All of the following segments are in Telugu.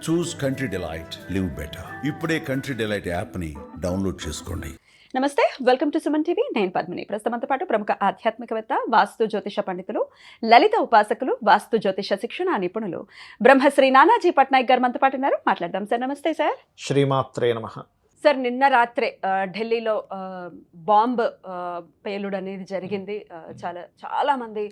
చూస్ కంట్రీ డిలైట్, లివ్ బెటర్. ఇప్పుడే కంట్రీ డిలైట్ యాప్ని డౌన్లోడ్ చేసుకోండి. నమస్తే, వెల్కమ్ టు సుమన్ టీవీ. నేను పద్మిని. ప్రస్తుతంతో పాటు ప్రముఖ ఆధ్యాత్మికవేత్త, వాస్తు జ్యోతిష పండితులు, లలిత ఉపాసకులు, వాస్తు జ్యోతిష శిక్షణ నిపుణులు బ్రహ్మశ్రీ నానాజీ పట్నాయక్ గారు మనతో పాటు ఉన్నారు. మాట్లాడదాం సార్. నమస్తే సార్. శ్రీమాత్రే నమః. సార్, నిన్న రాత్రే ఢిల్లీలో బాంబ్ పేలుడు అనేది జరిగింది. చాలా మంది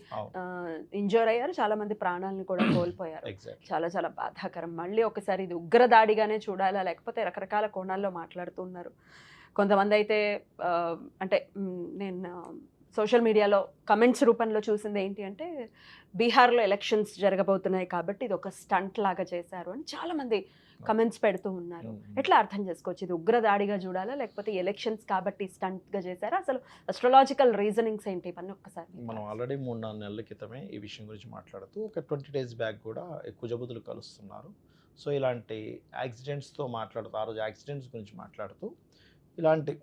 ఇంజూర్ అయ్యారు, చాలా మంది ప్రాణాలను కూడా కోల్పోయారు. చాలా చాలా బాధాకరం. మళ్ళీ ఒకసారి ఇది ఉగ్రదాడిగానే చూడాలా, లేకపోతే రకరకాల కోణాల్లో మాట్లాడుతున్నారు. కొంతమంది అయితే అంటే నేను సోషల్ మీడియాలో కమెంట్స్ రూపంలో చూసింది ఏంటి అంటే, బీహార్లో ఎలక్షన్స్ జరగబోతున్నాయి కాబట్టి ఇది ఒక స్టంట్ లాగా చేశారు అని చాలామంది కమెంట్స్ పెడుతూ ఉన్నారు. ఎట్లా అర్థం చేసుకోవచ్చు? ఇది ఉగ్రదాడిగా చూడాలా, లేకపోతే ఎలక్షన్స్ కాబట్టి స్టంట్గా చేశారా? అసలు అస్ట్రాలాజికల్ రీజనింగ్స్ ఏంటి ఇవన్నీ ఒక్కసారి మనం ఆల్రెడీ 3-4 నెలల క్రితమే ఈ విషయం గురించి మాట్లాడుతూ ఒక 20 days బ్యాక్ కూడా కుజబుధులు కలుస్తున్నారు. సో ఇలాంటి యాక్సిడెంట్స్తో మాట్లాడుతూ, ఆ రోజు యాక్సిడెంట్స్ గురించి మాట్లాడుతూ ఇలాంటి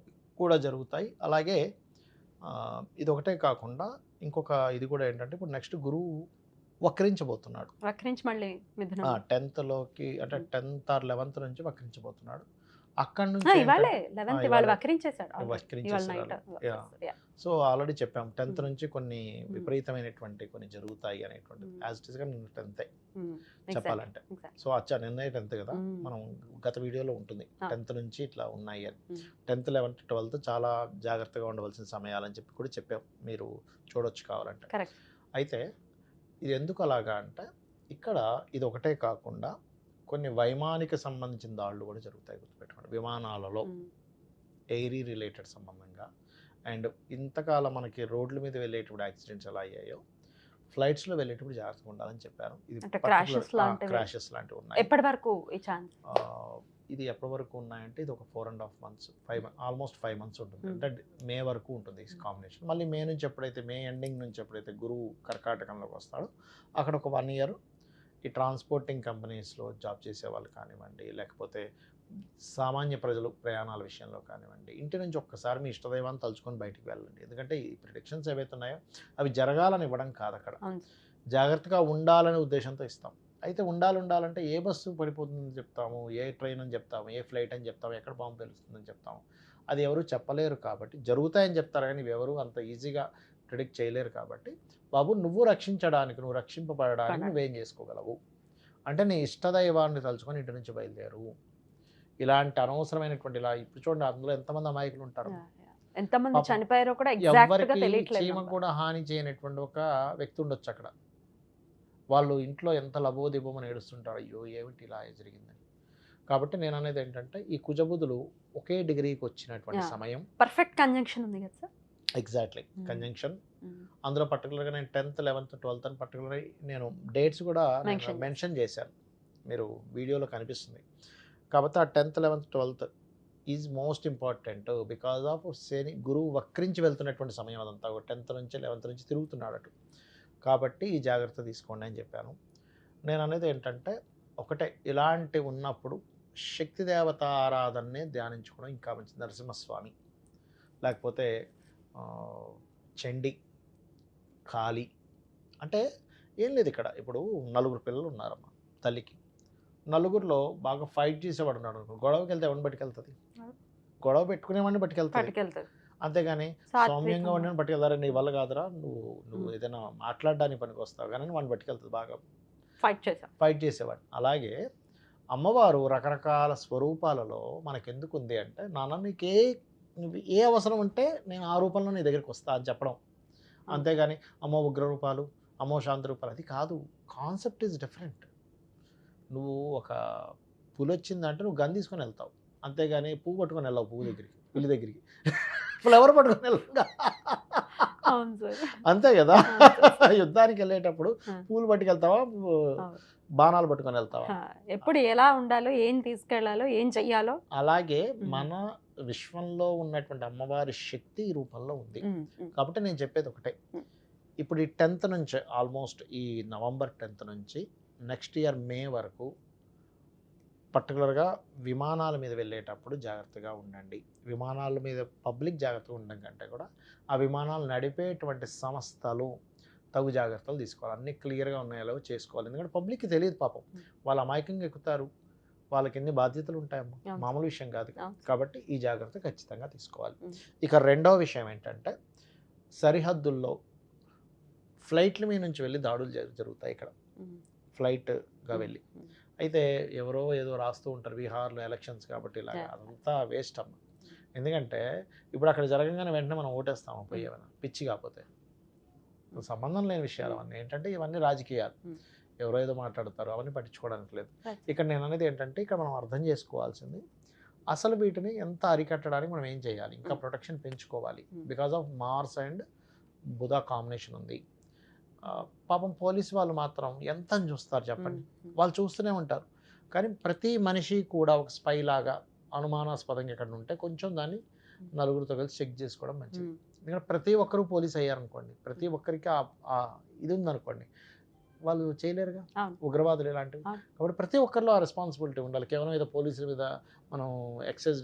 కూడా జరుగుతాయి. అలాగే ఇది ఒకటే కాకుండా ఇంకొక ఇది కూడా ఏంటంటే, ఇప్పుడు నెక్స్ట్ గురువు వక్రించబోతున్నాడు. వక్రించి మళ్ళీ 10th అంటే 10th or 11th నుంచి వక్రించబోతున్నాడు. అక్కడ నుంచి సో ఆల్రెడీ చెప్పాం 10th నుంచి కొన్ని విపరీతమైనటువంటి కొన్ని జరుగుతాయి అనేటువంటి. యాజ్ ఇట్ ఈస్గా నిన్న 10th చెప్పాలంటే. సో నిన్న 10th కదా, మనం గత వీడియోలో ఉంటుంది 10th నుంచి ఇట్లా ఉన్నాయి అని. 10th, 11th, 12th చాలా జాగ్రత్తగా ఉండవలసిన సమయాలని చెప్పి కూడా చెప్పాం, మీరు చూడొచ్చు కావాలంటే. అయితే ఇది ఎందుకు అలాగా అంటే, ఇక్కడ ఇది ఒకటే కాకుండా కొన్ని వైమానిక సంబంధించిన దాడులు కూడా జరుగుతాయి, గుర్తుపెట్టుకోండి. విమానాలలో ఎయిరీ రిలేటెడ్ సంబంధంగా. అండ్ ఇంతకాలం మనకి రోడ్ల మీద వెళ్ళేటప్పుడు యాక్సిడెంట్స్ ఎలా అయ్యాయో, ఫ్లైట్స్లో వెళ్ళేటప్పుడు జాగ్రత్తగా ఉండాలని చెప్పారు. ఇది క్రాషెస్ లాంటివి ఉన్నాయి. ఎప్పటి వరకు ఈ ఛాన్స్? ఇది ఎప్పటి వరకు ఉన్నాయంటే, ఇది ఒక 4.5 months, ఆల్మోస్ట్ 5 months ఉంటుంది. అంటే మే వరకు ఉంటుంది ఈ కాంబినేషన్. మళ్ళీ మే నుంచి ఎప్పుడైతే, మే ఎండింగ్ నుంచి ఎప్పుడైతే గురువు కర్కాటకంలోకి వస్తాడో, అక్కడ ఒక 1 year ఈ ట్రాన్స్పోర్టింగ్ కంపెనీస్లో జాబ్ చేసే వాళ్ళు కానివ్వండి, లేకపోతే సామాన్య ప్రజలు ప్రయాణాల విషయంలో కానివ్వండి, ఇంటి నుంచి ఒక్కసారి మీ ఇష్టదైవాన్ని తలుచుకొని బయటికి వెళ్ళండి. ఎందుకంటే ఈ ప్రిడిక్షన్స్ ఏవైతే ఉన్నాయో అవి జరగాలని ఇవ్వడం కాదు, అక్కడ జాగ్రత్తగా ఉండాలనే ఉద్దేశంతో ఇస్తాం. అయితే ఉండాలంటే ఏ బస్సు పడిపోతుందని చెప్తాము, ఏ ట్రైన్ అని చెప్తాము, ఏ ఫ్లైట్ అని చెప్తాము, ఎక్కడ బాంబు తెలుస్తుందని చెప్తాము. అది ఎవరు చెప్పలేరు కాబట్టి, జరుగుతాయని చెప్తారు కానీ ఎవరు అంత ఈజీగా ప్రిడిక్ట్ చేయలేరు. కాబట్టి బాబు, నువ్వు రక్షింపబడడానికి నువ్వేం చేసుకోగలవు అంటే, నీ ఇష్టదైవాన్ని తలుచుకొని ఇంటి నుంచి బయలుదేరు. ఇలాంటి అనవసరమైనటువంటి, ఇలా ఇప్పుడు చూడండి అందులో ఎంతమంది అమాయకులు ఉంటారు, ఎంతమంది చనిపోయారో కూడా చీమ కూడా హాని చేయనటువంటి ఒక వ్యక్తి ఉండొచ్చు అక్కడ. వాళ్ళు ఇంట్లో ఎంత లబోదిబోమని ఏడుస్తుంటారు, అయ్యో ఏమిటి ఇలా జరిగిందని. కాబట్టి నేను అనేది ఏంటంటే, ఈ కుజబుధులు ఒకే డిగ్రీకి వచ్చినటువంటి సమయం. పర్ఫెక్ట్ కంజంక్షన్ ఉంది కదా సార్? Exactly, conjunction. అందులో పర్టికులర్గా నేను 10th, 11th, 12th అని పర్టికులర్గా నేను డేట్స్ కూడా మెన్షన్ చేశాను, మీరు వీడియోలో కనిపిస్తుంది. కాబట్టి ఆ 10th, 11th, 12th is most important. Because of శని గురువు వక్రించి వెళ్తున్నటువంటి సమయం అదంతా. 10th నుంచి 11th నుంచి తిరుగుతున్నాడు అటు. కాబట్టి ఈ జాగ్రత్త తీసుకోండి అని చెప్పాను. నేను అనేది ఏంటంటే, ఒకటే, ఇలాంటి ఉన్నప్పుడు శక్తి దేవత ఆరాధననే ధ్యానించుకోవడం ఇంకా మంచిది. నరసింహస్వామి, లేకపోతే చండి, కాళీ. అంటే ఏం లేదు, ఇక్కడ ఇప్పుడు 4 పిల్లలు ఉన్నారమ్మ తల్లికి. 4గురిలో బాగా ఫైట్ చేసేవాడు ఉన్నాడు అనుకో, గొడవకి వెళ్తే ఎవరిని పట్టుకెళ్తుంది? గొడవ పెట్టుకునేవాడిని పట్టుకెళ్తుంది. అంతేగాని సౌమ్యంగా ఉండని పట్టుకెళ్తారా, నీ వల్ల కాదురా, నువ్వు ఏదైనా మాట్లాడడానికి పనికి వస్తావు కానీ వాడిని పట్టుకెళ్తుంది, బాగా ఫైట్ చేసేవాడిని. అలాగే అమ్మవారు రకరకాల స్వరూపాలలో మనకెందుకు ఉంది అంటే, నాన్న నీకు ఏ అవసరం ఉంటే నేను ఆ రూపంలో నీ దగ్గరికి వస్తా అని చెప్పడం. అంతేగాని అమ్మో ఉగ్ర రూపాలు, అమ్మో శాంతి రూపాలు, అది కాదు. Concept is different. నువ్వు ఒక పులి వచ్చిందంటే నువ్వు గన్ తీసుకొని వెళ్తావు, అంతేగాని పువ్వు పట్టుకొని వెళ్ళావు పులి దగ్గరికి ఫ్లవర్ పట్టుకొని వెళ్తా, అంతే కదా. యుద్ధానికి వెళ్ళేటప్పుడు పూలు పట్టుకెళ్తావా, బాణాలు పట్టుకొని వెళ్తావా? ఎప్పుడు ఎలా ఉండాలో, ఏం తీసుకెళ్లాలో, ఏం చెయ్యాలో. అలాగే మన విశ్వంలో ఉన్నటువంటి అమ్మవారి శక్తి ఈ రూపంలో ఉంది. కాబట్టి నేను చెప్పేది ఒకటే, ఇప్పుడు ఈ 10th నుంచి, ఆల్మోస్ట్ ఈ November 10th నుంచి నెక్స్ట్ ఇయర్ మే వరకు పర్టికులర్గా విమానాల మీద వెళ్ళేటప్పుడు జాగ్రత్తగా ఉండండి. విమానాల మీద పబ్లిక్ జాగ్రత్తగా ఉండడం కంటే కూడా ఆ విమానాలు నడిపేటువంటి సంస్థలు తగు జాగ్రత్తలు తీసుకోవాలి. అన్నీ క్లియర్గా ఉన్నాయో చేసుకోవాలి. ఎందుకంటే పబ్లిక్కి తెలియదు పాపం, వాళ్ళు అమాయకంగా ఎక్కుతారు, వాళ్ళకి ఎన్ని బాధ్యతలు ఉంటాయమ్మా, అవును. మామూలు విషయం కాదు. అవును. కాబట్టి ఈ జాగ్రత్త ఖచ్చితంగా తీసుకోవాలి. ఉమ్. ఇక రెండవ విషయం ఏంటంటే సరిహద్దుల్లో ఫ్లైట్ల మీద నుంచి వెళ్ళి దాడులు జరుగుతాయి ఇక్కడ, ఉమ్. ఫ్లైట్గా వెళ్ళి. ఉమ్. అయితే ఎవరో ఏదో రాస్తూ ఉంటారు బీహార్లో ఎలక్షన్స్ కాబట్టి ఇలాగా, Yeah. అదంతా వేస్ట్ అమ్మ. ఎందుకంటే ఇప్పుడు అక్కడ జరగగానే వెంటనే మనం ఓటేస్తాము పోయి ఏమైనా పిచ్చి కాకపోతే, సంబంధం లేని విషయాలు అవన్నీ. ఏంటంటే ఇవన్నీ రాజకీయాలు, ఎవరో ఏదో మాట్లాడతారు, అవన్నీ పట్టించుకోవడానికి లేదు. Right. ఇక్కడ నేను అనేది ఏంటంటే ఇక్కడ మనం అర్థం చేసుకోవాల్సింది అసలు వీటిని ఎంత అరికట్టడానికి మనం ఏం చేయాలి, ఇంకా ప్రొటెక్షన్ పెంచుకోవాలి. Because of marks and Budha combination ఉంది. పాపం పోలీసు వాళ్ళు మాత్రం ఎంత అని చూస్తారు చెప్పండి, వాళ్ళు చూస్తూనే ఉంటారు. కానీ ప్రతి మనిషి కూడా ఒక స్పై లాగా అనుమానాస్పదంగా ఎక్కడ ఉంటే కొంచెం దాన్ని నలుగురితో కలిసి చెక్ చేసుకోవడం మంచిది. ఎందుకంటే ప్రతి ఒక్కరూ పోలీస్ అయ్యారనుకోండి, ప్రతి ఒక్కరికి ఇది ఉందనుకోండి, వాళ్ళు చేయలేరుగా ఉగ్రవాదులు ఇలాంటివి. కాబట్టి ప్రతి ఒక్కరిలో ఆ రెస్పాన్సిబిలిటీ ఉండాలి. కేవలం ఏదో పోలీసుల మీద మనం ఎక్సైజ్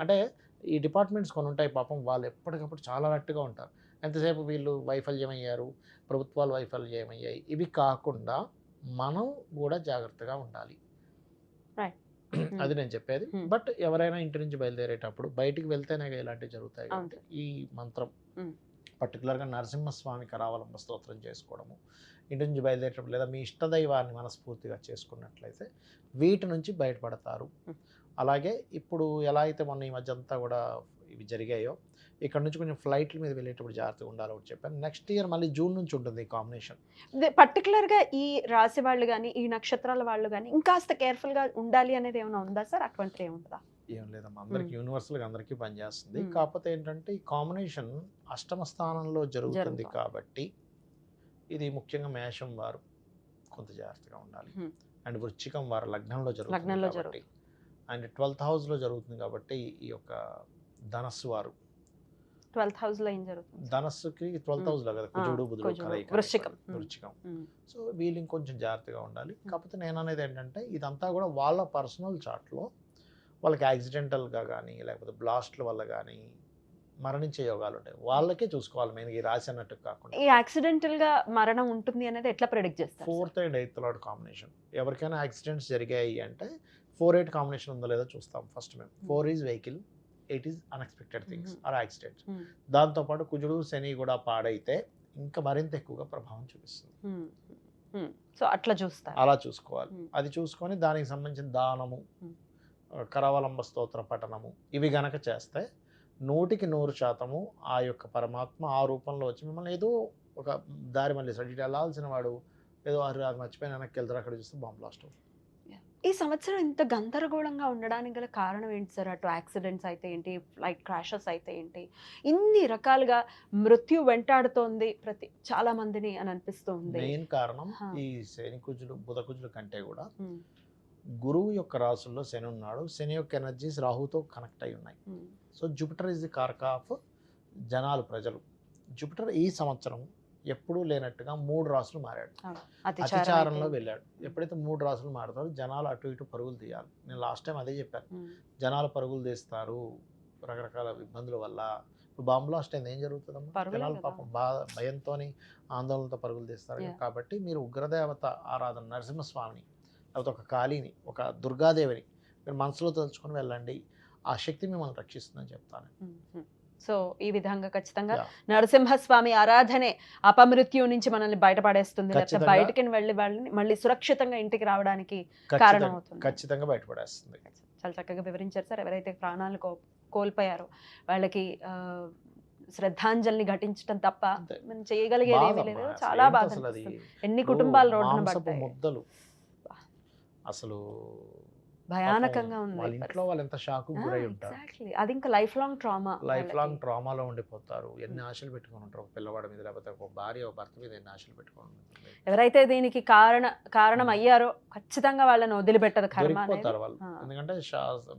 అంటే ఈ డిపార్ట్మెంట్స్ కొన్ని ఉంటాయి, పాపం వాళ్ళు ఎప్పటికప్పుడు చాలా అలర్ట్గా ఉంటారు. ఎంతసేపు వీళ్ళు వైఫల్యమయ్యారు, ప్రభుత్వాలు వైఫల్యమయ్యాయి, ఇవి కాకుండా మనం కూడా జాగ్రత్తగా ఉండాలి. అది నేను చెప్పేది. బట్ ఎవరైనా ఇంటి నుంచి బయలుదేరేటప్పుడు బయటికి వెళ్తేనే ఇలాంటివి జరుగుతాయి. కాబట్టి ఈ మంత్రం పర్టికులర్గా నరసింహస్వామి కరావలంబ స్తోత్రం చేసుకోవడము, ఇంటి నుంచి బయలుదేరేటప్పుడు లేదా మీ ఇష్టదైవాన్ని మనస్ఫూర్తిగా చేసుకున్నట్లయితే వీటి నుంచి బయటపడతారు. అలాగే ఇప్పుడు ఎలా అయితే మొన్న ఈ మధ్య అంతా కూడా ఇవి జరిగాయో, ఇక్కడ నుంచి కొంచెం ఫ్లైట్ల మీద వెళ్ళేటప్పుడు జాగ్రత్తగా ఉండాలి ఒకటి చెప్పాను. నెక్స్ట్ ఇయర్ మళ్ళీ జూన్ నుంచి ఉంటుంది ఈ కాంబినేషన్. పర్టికులర్గా ఈ రాశి వాళ్ళు కానీ ఈ నక్షత్రాల వాళ్ళు కానీ ఇంకాస్త కేర్ఫుల్గా ఉండాలి అనేది ఏమైనా ఉందా సార్? అటువంటిది ఏముందా? ఏం లేదమ్మా, అందరికి యూనివర్సల్గా అందరికీ పనిచేస్తుంది. కాకపోతే ఏంటంటే ఈ కాంబినేషన్ అష్టమ స్థానంలో జరుగుతుంది కాబట్టి ఇది ముఖ్యంగా మేషం వారు కొంత జాగ్రత్తగా ఉండాలి. అండ్ వృశ్చికం వారు లగ్నంలో జరుగుతుంది కాబట్టి, అండ్ 12th హౌస్లో జరుగుతుంది కాబట్టి ఈ యొక్క ధనస్సు వారు 12th హౌస్లో ఏం జరుగుతుంది? ధనస్సుకి 12th హౌస్లో కదా కుజుడు బుధుడు వృశ్చికం. సో వీళ్ళు ఇంకొంచెం జాగ్రత్తగా ఉండాలి. కాకపోతే నేను అనేది ఏంటంటే ఇదంతా కూడా వాళ్ళ పర్సనల్ చార్ట్లో వాళ్ళకి యాక్సిడెంటల్గా కానీ లేకపోతే బ్లాస్ట్ల వల్ల కానీ మరణించే యోగాలు ఉంటాయి, వాళ్ళకే చూసుకోవాలి. మెయిన్ ఈ రాశి అన్నట్టు కాకుండా ఈ యాక్సిడెంటల్గా మరణం ఉంటుంది అనేది ఎట్లా ప్రెడిక్ట్ చేస్తారు? 4th and 8th lord combination. ఎవరికైనా యాక్సిడెంట్స్ జరిగాయి అంటే 4-8 కాంబినేషన్ ఉందో లేదో చూస్తాం ఫస్ట్ మేము. 4 is vehicle, 8 is unexpected things or accidents. దాంతోపాటు కుజుడు శని కూడా పాడైతే ఇంకా మరింత ఎక్కువగా ప్రభావం చూపిస్తుంది. సో అట్లా చూస్తారు, అలా చూసుకోవాలి. అది చూసుకొని దానికి సంబంధించిన దానము, కరావలంబ స్తోత్ర పఠనము ఇవి గనక చేస్తే 100% ఆ యొక్క పరమాత్మ ఆ రూపంలో వచ్చి మిమ్మల్ని ఏదో ఒక దారి మళ్ళీ ఇటు వెళ్ళాల్సిన వాడు ఏదో అది మర్చిపోయిన వెనక్కి వెళ్తారు, అక్కడ చూస్తే బాంబ్ బ్లాస్ట్ అవుతుంది. ఈ సంవత్సరం ఇంత గందరగోళంగా ఉండడానికి గల కారణం ఏంటి సార్? అటు యాక్సిడెంట్స్ అయితే ఏంటి, ఫ్లైట్ క్రాషెస్ అయితే ఏంటి, ఇన్ని రకాలుగా మృత్యు వెంటాడుతోంది చాలా మందిని అని అనిపిస్తుంది. మెయిన్ కారణం ఈ శని కుజులు బుధ కుజుల కంటే కూడా గురువు యొక్క రాసుల్లో శని ఉన్నాడు. శని యొక్క ఎనర్జీస్ రాహుతో కనెక్ట్ అయి ఉన్నాయి. సో జూపిటర్ ఈజ్ ది కార్క ఆఫ్ జనాలు, ప్రజలు. జూపిటర్ ఈ సంవత్సరం ఎప్పుడూ లేనట్టుగా 3 రాసులు మారాడు, అతిచారంలో వెళ్ళాడు. ఎప్పుడైతే 3 రాసులు మారుతారో జనాలు అటు ఇటు పరుగులు తీయాలి. నేను లాస్ట్ టైం అదే చెప్పాను, జనాలు పరుగులు తీస్తారు రకరకాల ఇబ్బందుల వల్ల. ఇప్పుడు బాంబ్ బ్లాస్ట్ అయింది, ఏం జరుగుతుందమ్మా? జనాలు పాపం భయంతో ఆందోళనతో పరుగులు తీస్తారు. కాబట్టి మీరు ఉగ్రదేవత ఆరాధన, నరసింహస్వామిని లేకపోతే ఒక కాళీని, ఒక దుర్గాదేవిని మీరు మనసులో తలుచుకొని వెళ్ళండి, ఆ శక్తి మిమ్మల్ని రక్షిస్తుందని చెప్తాను. సో ఈ విధంగా ఖచ్చితంగా నరసింహస్వామి ఆరాధనే అపమృత్యు నుంచి మనల్ని బయటపడేస్తుంది, లేకపోతే బయటకి వెళ్ళి వాళ్ళని మళ్ళీ సురక్షితంగా ఇంటికి రావడానికి కారణం అవుతుంది. ఖచ్చితంగా బయటపడేస్తుంది. చాలా చక్కగా వివరించారు సార్. ఎవరైతే ప్రాణాలు కోల్పోయారో వాళ్ళకి శ్రద్ధాంజలిని ఘటించడం తప్ప మనం చేయగలిగేది ఏమీ లేదు. చాలా బాధ, ఎన్ని కుటుంబాలు రోడ్డున పడ్డాయి. ముద్దలు అసలు భయానకంగా ఉంది. వాళ్ళ ఇంట్లో వాళ్ళు ఎంత షాక్ గురై ఉంటారు. అది ఇంకా లైఫ్ లాంగ్ ట్రామాలో ఉండిపోతారు. ఎన్ని ఆశలు పెట్టుకొని ఉంటారు ఒక పిల్లవాడి మీద, లేకపోతే ఒక భార్య ఒక భర్త మీద ఎన్ని ఆశలు పెట్టుకొని ఉంటారు. ఎవరైతే దీనికి కారణం అయ్యారో ఖచ్చితంగా వాళ్ళని వదిలిపెట్టదు కర్మ అనేది. వాళ్ళు ఎందుకంటే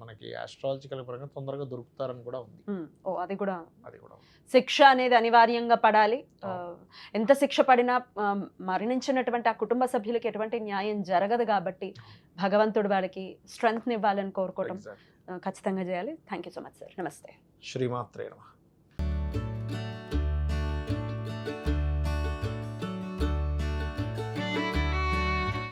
మనకి ఆస్ట్రాలజికల్ పరంగా తొందరగా దొరుకుతారని కూడా ఉంది. అది కూడా శిక్ష అనేది అనివార్యంగా పడాలి. ఎంత శిక్ష పడినా మరణించినటువంటి ఆ కుటుంబ సభ్యులకి ఎటువంటి న్యాయం జరగదు. కాబట్టి భగవంతుడు వాళ్ళకి స్ట్రెంగ్త్ ఇవ్వాలని కోరుకోవడం ఖచ్చితంగా చేయాలి. Thank you so much sir. నమస్తే. శ్రీమాత్రే నమః.